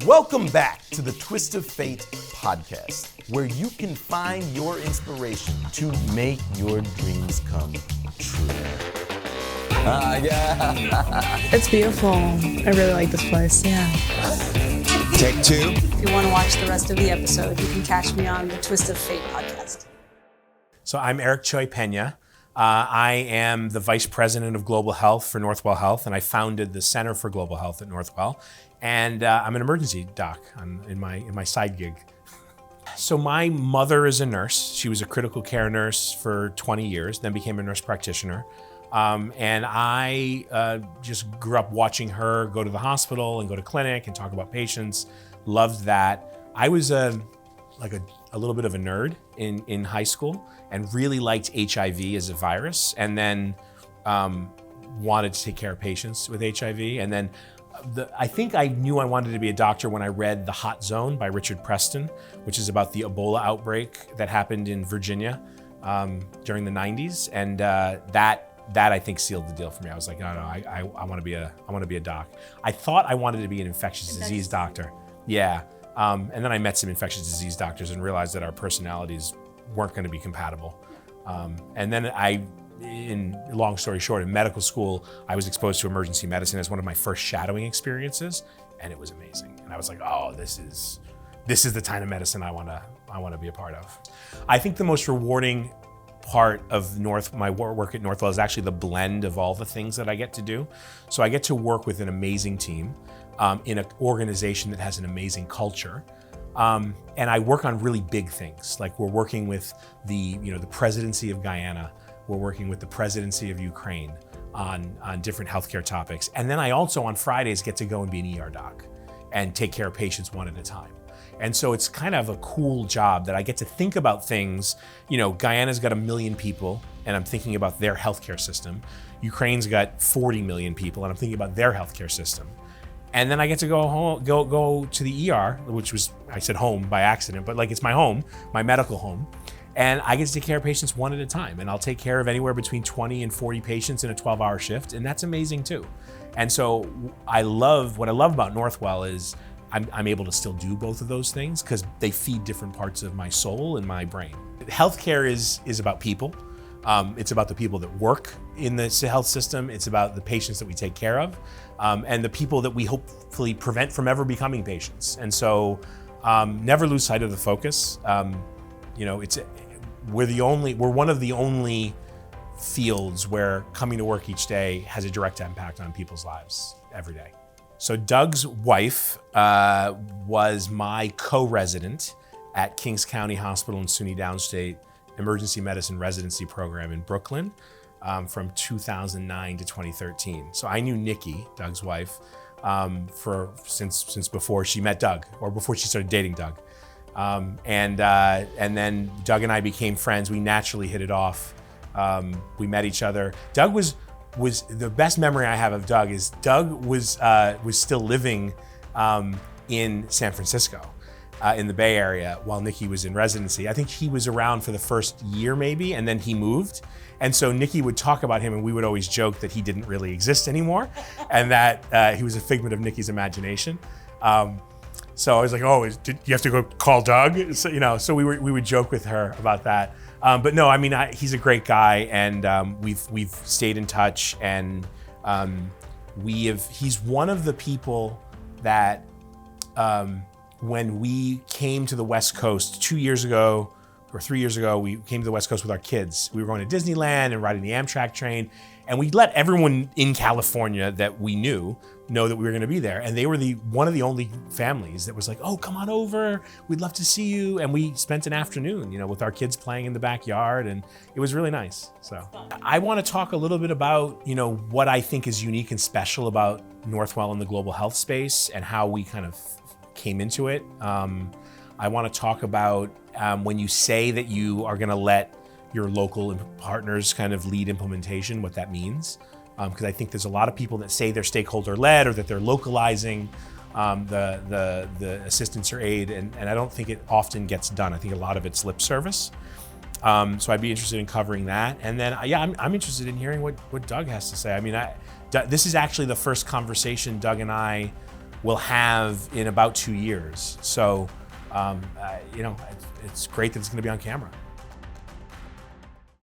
Welcome back to the Twist of Fate podcast, where you can find your inspiration to make your dreams come true. It's beautiful. I really like this place, yeah. Take two. If you want to watch the rest of the episode, you can catch me on the Twist of Fate podcast. So I'm Cioe Peña. I am the Vice President of Global Health for Northwell Health, and I founded the Center for Global Health at Northwell. And I'm an emergency doc in my side gig. So my mother is a nurse. She was a critical care nurse for 20 years, then became a nurse practitioner. And I just grew up watching her go to the hospital and go to clinic and talk about patients. Loved that. I was a little bit of a nerd in high school and really liked HIV as a virus, and then wanted to take care of patients with HIV. And then I think I knew I wanted to be a doctor when I read The Hot Zone by Richard Preston, which is about the Ebola outbreak that happened in Virginia during the 90s. And that I think sealed the deal for me. I was like, no, I want to be a doc. I thought I wanted to be an infectious disease doctor. Yeah. And then I met some infectious disease doctors and realized that our personalities weren't going to be compatible. And then long story short, in medical school, I was exposed to emergency medicine as one of my first shadowing experiences, and it was amazing. And I was like, oh, this is the kind of medicine I want to be a part of. I think the most rewarding part of my work at Northwell is actually the blend of all the things that I get to do. So I get to work with an amazing team in an organization that has an amazing culture. And I work on really big things. Like we're working with the presidency of Guyana. We're working with the presidency of Ukraine on different healthcare topics. And then I also on Fridays get to go and be an ER doc and take care of patients one at a time. And so it's kind of a cool job that I get to think about things. Guyana's got 1 million people, and I'm thinking about their healthcare system. Ukraine's got 40 million people, and I'm thinking about their healthcare system. And then I get to go home, go to the ER, which was, I said home by accident, but it's my home, my medical home. And I get to take care of patients one at a time. And I'll take care of anywhere between 20 and 40 patients in a 12-hour shift. And that's amazing too. And so what I love about Northwell is I'm able to still do both of those things because they feed different parts of my soul and my brain. Healthcare is about people. It's about the people that work in the health system. It's about the patients that we take care of, and the people that we hopefully prevent from ever becoming patients. And so never lose sight of the focus. We're one of the only fields where coming to work each day has a direct impact on people's lives every day. So Doug's wife was my co-resident at Kings County Hospital in SUNY Downstate Emergency Medicine Residency Program in Brooklyn from 2009 to 2013. So I knew Nikki, Doug's wife, since before she met Doug or before she started dating Doug. And then Doug and I became friends. We naturally hit it off. We met each other. Doug was the best memory I have of Doug is Doug was still living in San Francisco, in the Bay Area while Nikki was in residency. I think he was around for the first year maybe, and then he moved. And so Nikki would talk about him and we would always joke that he didn't really exist anymore and that he was a figment of Nikki's imagination. So I was like, oh, you have to go call Doug? So we would joke with her about that. But no, he's a great guy, and we've stayed in touch, and he's one of the people that when we came to the West Coast 2 years ago or 3 years ago, we came to the West Coast with our kids. We were going to Disneyland and riding the Amtrak train, and we let everyone in California that we knew know that we were going to be there. And they were one of the only families that was like, oh, come on over. We'd love to see you. And we spent an afternoon, with our kids playing in the backyard, and it was really nice. So I want to talk a little bit about, what I think is unique and special about Northwell in the global health space and how we kind of came into it. I want to talk about when you say that you are going to let your local partners kind of lead implementation, what that means. Because I think there's a lot of people that say they're stakeholder-led or that they're localizing the assistance or aid, and I don't think it often gets done. I think a lot of it's lip service. So I'd be interested in covering that. And then, I'm interested in hearing what Doug has to say. This is actually the first conversation Doug and I will have in about 2 years. So, it's great that it's going to be on camera.